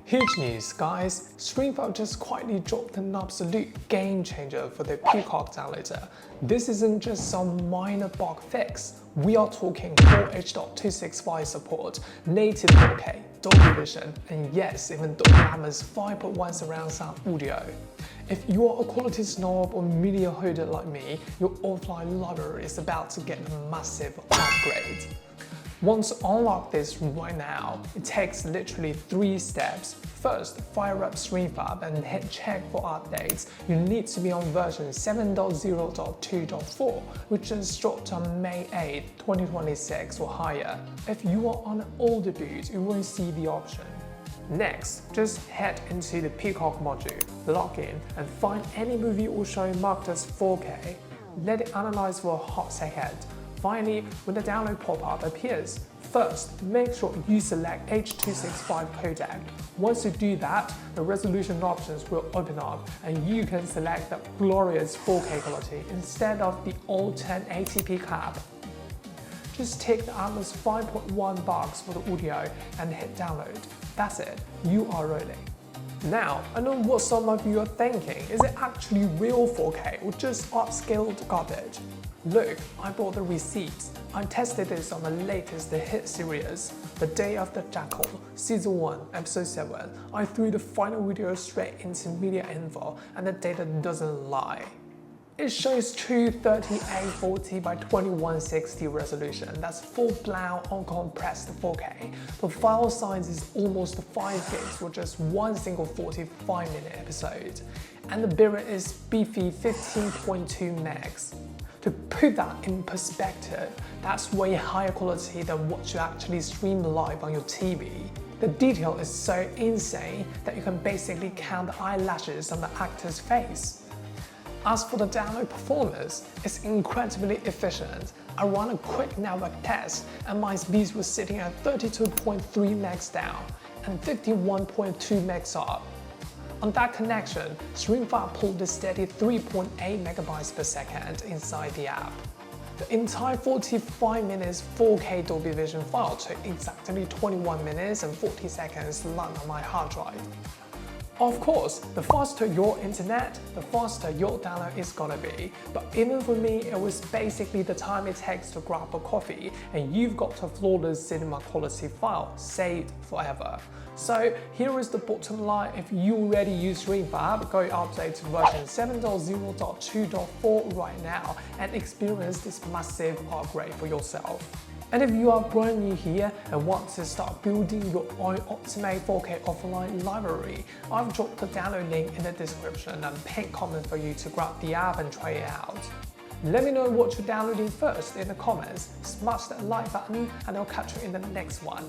Huge news, guys! StreamFab just quietly dropped an absolute game changer for the Peacock downloader. This isn't just some minor bug fix. We are talking full H.265 support, native 4K, Dolby Vision, and yes, even Dolby Atmos 5.1 surround sound audio. If you are a quality snob or media hoarder like me, your offline library is about to get a massive upgrade. Once unlock this right now, it takes literally 3 steps. First, fire up StreamFab and hit check for updates. You need to be on version 7.0.2.4, which just dropped on May 8, 2026 or higher. If you are on an older boot, you won't see the option. Next, just head into the Peacock module, log in, and find any movie or show marked as 4K. Let it analyze for a hot second. Finally, when the download pop-up appears, first make sure you select H265 Codec. Once you do that, the resolution options will open up and you can select the glorious 4K quality instead of the old 1080p cap. Just take the Atmos 5.1 box for the audio and hit download. That's it, you are rolling. Now, I know what some of you are thinking, is it actually real 4K or just upscaled garbage? Look, I bought the receipts. I tested this on the latest hit series, The Day of the Jackal, Season 1, Episode 7. I threw the final video straight into MediaInfo and the data doesn't lie. It shows true 3840 by 2160 resolution, that's full-blown uncompressed 4K. The file size is almost 5 gigs for just one single 45-minute episode. And the bitrate is beefy 15.2 megs. To put that in perspective, that's way higher quality than what you actually stream live on your TV. The detail is so insane that you can basically count the eyelashes on the actor's face. As for the download performance, it's incredibly efficient. I ran a quick network test and my speeds were sitting at 32.3 megs down and 51.2 megs up. On that connection, StreamFab pulled a steady 3.8 megabytes per second inside the app. The entire 45 minutes 4K Dolby Vision file took exactly 21 minutes and 40 seconds to land on my hard drive. Of course, the faster your internet, the faster your download is gonna be. But even for me, it was basically the time it takes to grab a coffee and you've got a flawless cinema quality file saved forever. So here is the bottom line: if you already use StreamFab, go update to version 7.0.2.4 right now and experience this massive upgrade for yourself. And if you are brand new here and want to start building your own ultimate 4K offline library, I've dropped the download link in the description and pinned comment for you to grab the app and try it out. Let me know what you're downloading first in the comments, smash that like button, and I'll catch you in the next one.